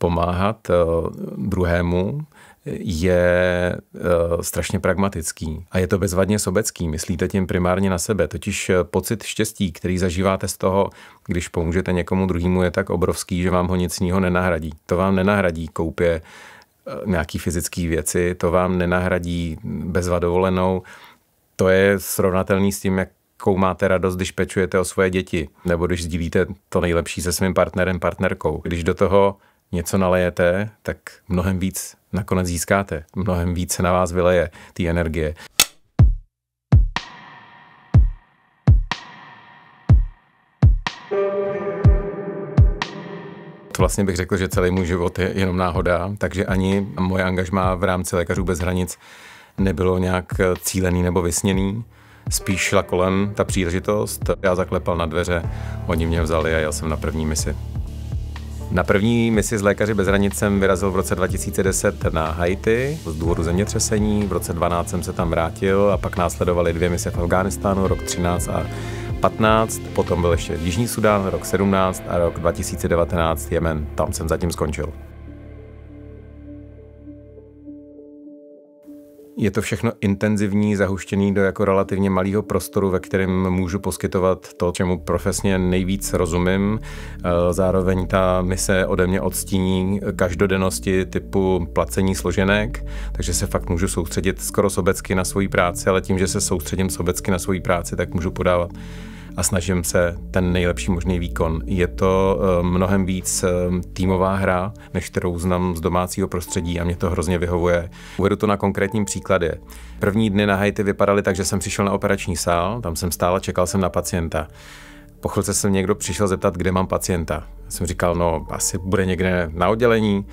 pomáhat druhému je strašně pragmatický a je to bezvadně sobecký. Myslíte tím primárně na sebe. Totiž pocit štěstí, který zažíváte z toho, když pomůžete někomu druhému, je tak obrovský, že vám ho nic jiného nenahradí. To vám nenahradí koupě nějaký fyzické věci, to vám nenahradí bezva dovolenou. To je srovnatelný s tím, jakou máte radost, když pečujete o svoje děti, nebo když sdílíte to nejlepší se svým partnerem, partnerkou. Když do toho něco nalejete, tak mnohem víc nakonec získáte. Mnohem víc se na vás vyleje té energie. Vlastně bych řekl, že celý můj život je jenom náhoda, takže ani moje angažmá v rámci Lékařů bez hranic nebylo nějak cílený nebo vysněný. Spíš šla kolem ta příležitost. Já zaklepal na dveře, oni mě vzali a jel jsem na první misi. Na první misi s Lékaři bez hranic jsem vyrazil v roce 2010 na Haiti z důvodu zemětřesení. V roce 2012 jsem se tam vrátil a pak následovaly 2 mise v Afghánistánu, rok 13 a 15. Potom byl ještě Jižní Sudán, rok 17 a rok 2019 Jemen. Tam jsem zatím skončil. Je to všechno intenzivní, zahuštěný do jako relativně malého prostoru, ve kterém můžu poskytovat to, čemu profesně nejvíc rozumím. Zároveň ta mise ode mě odstíní každodennosti typu placení složenek, takže se fakt můžu soustředit skoro sobecky na svoji práci, ale tím, že se soustředím sobecky na svoji práci, tak můžu podávat a snažím se ten nejlepší možný výkon. Je to mnohem víc týmová hra, než kterou znám z domácího prostředí a mě to hrozně vyhovuje. Uvedu to na konkrétním příkladě. První dny na Haiti vypadaly tak, že jsem přišel na operační sál, tam jsem stál a čekal jsem na pacienta. Po chvilce se někdo přišel zeptat, kde mám pacienta. Já jsem říkal, no asi bude někde na oddělení.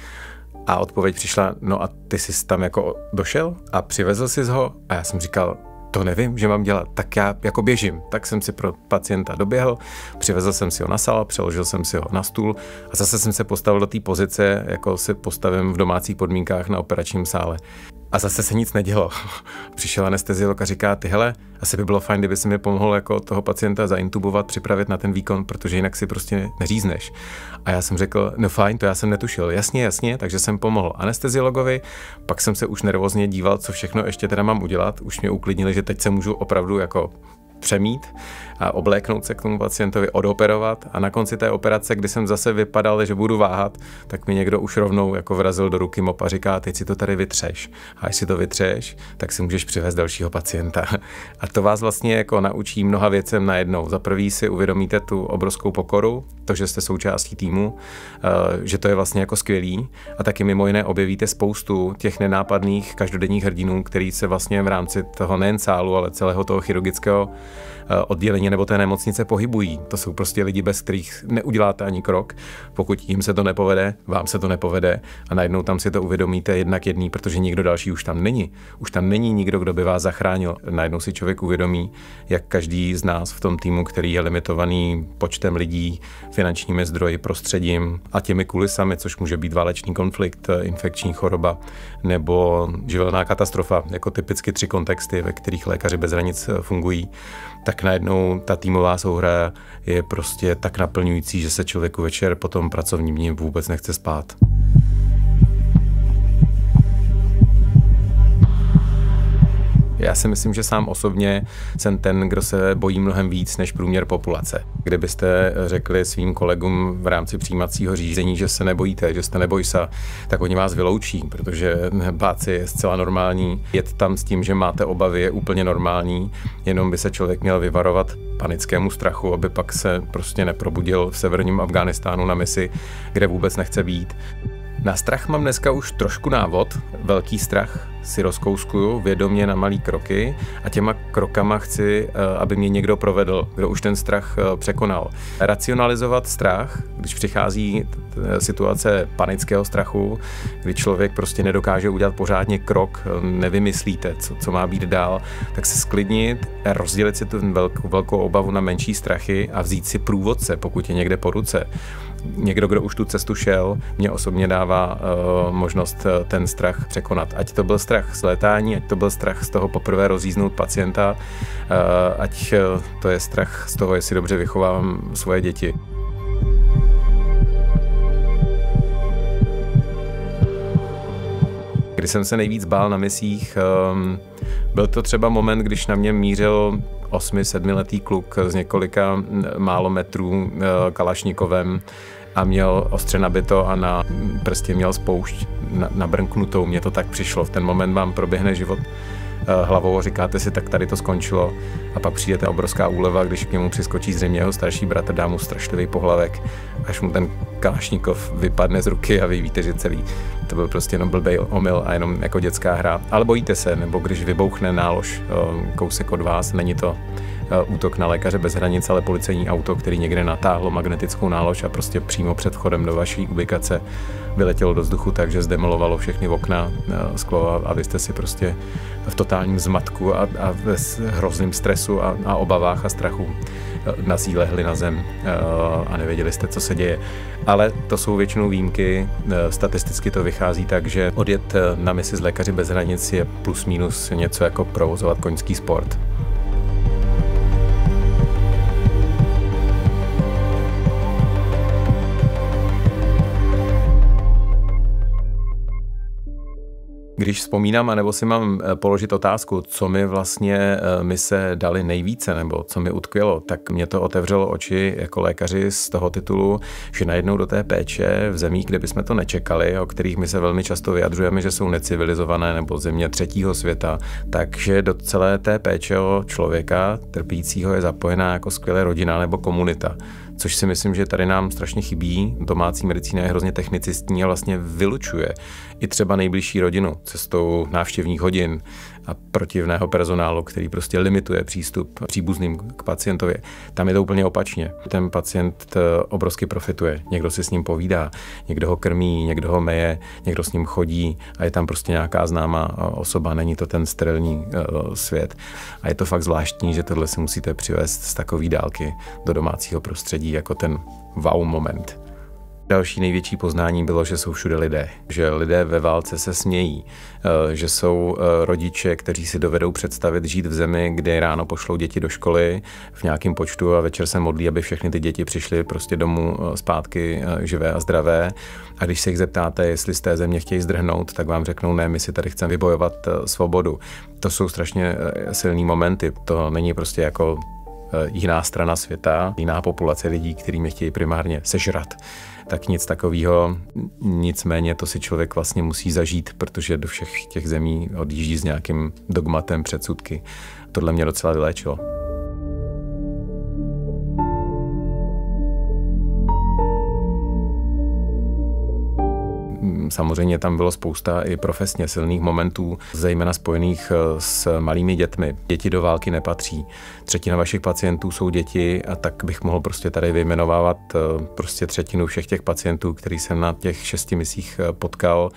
A odpověď přišla, no a ty jsi tam jako došel a přivezl jsi ho? A já jsem říkal, to nevím, že mám dělat, tak já jako běžím. Tak jsem si pro pacienta doběhl, přivezl jsem si ho na sál, přeložil jsem si ho na stůl a zase jsem se postavil do té pozice, jako si postavím v domácích podmínkách na operačním sále. A zase se nic nedělo. Přišel anesteziolog a říká, ty hele, asi by bylo fajn, kdyby si mi pomohl jako toho pacienta zaintubovat, připravit na ten výkon, protože jinak si prostě neřízneš. A já jsem řekl, no fajn, to já jsem netušil. Jasně, takže jsem pomohl anesteziologovi, pak jsem se už nervózně díval, co všechno ještě teda mám udělat. Už mě uklidnili, že teď se můžu opravdu jako přemít a obléknout se k tomu pacientovi, odoperovat a na konci té operace, kdy jsem zase vypadal, že budu váhat, tak mi někdo už rovnou jako vrazil do ruky mop a říká, teď si to tady vytřeš. A až si to vytřeš, tak si můžeš přivést dalšího pacienta. A to vás vlastně jako naučí mnoha věcem najednou. Za prvý si uvědomíte tu obrovskou pokoru, to, že jste součástí týmu, že to je vlastně jako skvělý a taky mimo jiné objevíte spoustu těch nenápadných každodenních hrdinů, který se vlastně v rámci toho nejen sálu, ale celého toho chirurgického oddělení nebo té nemocnice pohybují. To jsou prostě lidi, bez kterých neuděláte ani krok. Pokud jim se to nepovede, vám se to nepovede a najednou tam si to uvědomíte jednak jedný, protože nikdo další už tam není. Už tam není nikdo, kdo by vás zachránil. Najednou si člověk uvědomí, jak každý z nás v tom týmu, který je limitovaný počtem lidí, finančními zdroji, prostředím a těmi kulisami, což může být válečný konflikt, infekční choroba nebo živelná katastrofa, jako typicky 3 kontexty, ve kterých Lékaři bez hranic fungují, tak najednou ta týmová souhra je prostě tak naplňující, že se člověku večer po tom pracovním dní vůbec nechce spát. Já si myslím, že sám osobně jsem ten, kdo se bojí mnohem víc než průměr populace. Kdybyste řekli svým kolegům v rámci přijímacího řízení, že se nebojíte, že jste nebojsa, tak oni vás vyloučí, protože bát se je zcela normální. Jet tam s tím, že máte obavy, je úplně normální, jenom by se člověk měl vyvarovat panickému strachu, aby pak se prostě neprobudil v severním Afghánistánu na misi, kde vůbec nechce být. Na strach mám dneska už trošku návod, velký strach si rozkouskuju vědomě na malý kroky a těma krokama chci, aby mě někdo provedl, kdo už ten strach překonal. Racionalizovat strach, když přichází situace panického strachu, kdy člověk prostě nedokáže udělat pořádně krok, nevymyslíte, co má být dál, tak se sklidnit, rozdělit si tu velkou obavu na menší strachy a vzít si průvodce, pokud je někde po ruce. Někdo, kdo už tu cestu šel, mě osobně dává možnost ten strach překonat. Ať to byl strach z létání, ať to byl strach z toho poprvé rozjíznout pacienta, ať to je strach z toho, jestli dobře vychovávám svoje děti. Kdy jsem se nejvíc bál na misích, byl to třeba moment, když na mě mířil 8-7letý kluk z několika málo metrů kalašnikovem a měl ostře nabito a na prstě měl spoušť nabrnknutou. Mně to tak přišlo. V ten moment vám proběhne život hlavou a říkáte si, tak tady to skončilo. A pak přijde ta obrovská úleva, když k němu přiskočí zřejmě jeho starší bratr, dá mu strašlivý pohlavek, až mu ten kalašnikov vypadne z ruky a vy víte, že celý to byl prostě jenom blbej omyl a jenom jako dětská hra. Ale bojíte se, nebo když vybouchne nálož kousek od vás, není to útok na lékaře bez hranic, ale policejní auto, který někde natáhlo magnetickou nálož a prostě přímo před vchodem do vaší ubikace vyletělo do vzduchu, takže zdemolovalo všechny okna, sklo a vy jste si prostě v totálním zmatku a v hrozném stresu a obavách a strachu nazí lehli na zem a nevěděli jste, co se děje. Ale to jsou většinou výjimky. Statisticky to vychází tak, že odjet na misi s lékaři bez hranic je plus minus něco jako provozovat koňský sport. Když vzpomínám, anebo si mám položit otázku, co mi vlastně mise dali nejvíce, nebo co mi utkvělo, tak mě to otevřelo oči jako lékaři z toho titulu, že najednou do té péče v zemích, kde bychom to nečekali, o kterých my se velmi často vyjadřujeme, že jsou necivilizované nebo země třetího světa, takže do celé té péče o člověka trpícího je zapojená jako skvělá rodina nebo komunita. Což si myslím, že tady nám strašně chybí. Domácí medicína je hrozně technicistní a vlastně vylučuje i třeba nejbližší rodinu cestou návštěvních hodin a protivného personálu, který prostě limituje přístup příbuzným k pacientovi. Tam je to úplně opačně. Ten pacient obrovsky profituje. Někdo si s ním povídá, někdo ho krmí, někdo ho meje, někdo s ním chodí a je tam prostě nějaká známá osoba. Není to ten sterilní svět. A je to fakt zvláštní, že tohle si musíte přivést z takové dálky do domácího prostředí jako ten wow moment. Další největší poznání bylo, že jsou všude lidé, že lidé ve válce se smějí, že jsou rodiče, kteří si dovedou představit žít v zemi, kde ráno pošlou děti do školy v nějakém počtu a večer se modlí, aby všechny ty děti přišly prostě domů zpátky živé a zdravé. A když se jich zeptáte, jestli z té země chtějí zdrhnout, tak vám řeknou, ne, my si tady chceme vybojovat svobodu. To jsou strašně silný momenty, to není prostě jako jiná strana světa, jiná populace lidí, kterými chtějí primárně sežrat. Tak nic takového, nicméně to si člověk vlastně musí zažít, protože do všech těch zemí odjíždí s nějakým dogmatem, předsudky. Tohle mě docela vyléčilo. Samozřejmě tam bylo spousta i profesně silných momentů, zejména spojených s malými dětmi. Děti do války nepatří. 1/3 vašich pacientů jsou děti a tak bych mohl prostě tady vyjmenovávat prostě 1/3 všech těch pacientů, který jsem na těch 6 misích potkal.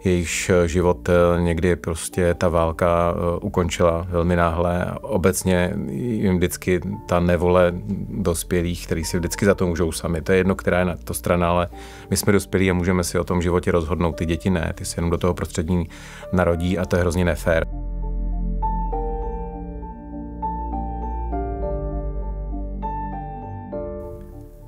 Jejichž život někdy prostě ta válka ukončila velmi náhle. Obecně jim vždycky ta nevole dospělých, kteří si vždycky za to můžou sami. To je jedno, která je na to strana, ale my jsme dospělí a můžeme si o tom životě rozhodnout. Ty děti ne, ty se jenom do toho prostředí narodí a to je hrozně nefér.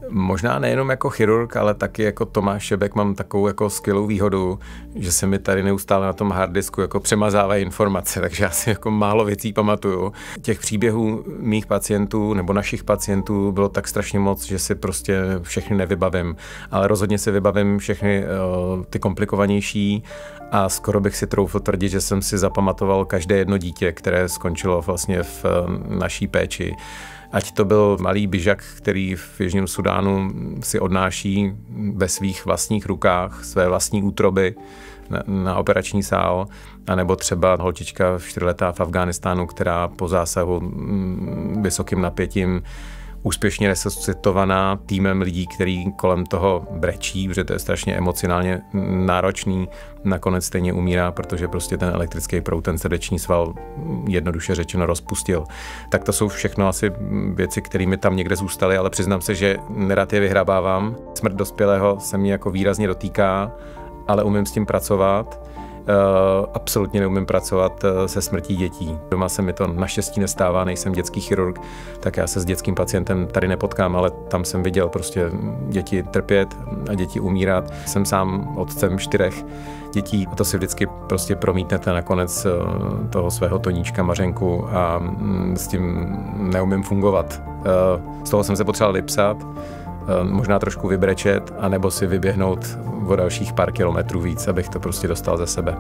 Možná nejenom jako chirurg, ale taky jako Tomáš Šebek mám takovou jako skvělou výhodu, že se mi tady neustále na tom harddisku jako přemazávají informace, takže já si jako málo věcí pamatuju. Těch příběhů mých pacientů nebo našich pacientů bylo tak strašně moc, že si prostě všechny nevybavím, ale rozhodně si vybavím všechny ty komplikovanější a skoro bych si troufl tvrdit, že jsem si zapamatoval každé jedno dítě, které skončilo vlastně v naší péči. Ať to byl malý byžak, který v Jižním Sudánu si odnáší ve svých vlastních rukách své vlastní útroby na operační sál, anebo třeba holčička 4letá v Afghánistánu, která po zásahu vysokým napětím úspěšně resuscitovaná týmem lidí, který kolem toho brečí, protože to je strašně emocionálně náročný, nakonec stejně umírá, protože prostě ten elektrický proud, ten srdeční sval jednoduše řečeno rozpustil. Tak to jsou všechno asi věci, které mi tam někde zůstaly, ale přiznám se, že nerad je vyhrabávám. Smrt dospělého se mě jako výrazně dotýká, ale umím s tím pracovat. Absolutně neumím pracovat se smrtí dětí. Doma se mi to naštěstí nestává, nejsem dětský chirurg, tak já se s dětským pacientem tady nepotkám, ale tam jsem viděl prostě děti trpět a děti umírat. Jsem sám otcem 4 dětí a to si vždycky prostě promítnete na konec toho svého Toníčka, Mařenku a s tím neumím fungovat. Z toho jsem se potřeboval vypsat, možná trošku vybrečet, anebo si vyběhnout o dalších pár kilometrů víc, abych to prostě dostal ze sebe.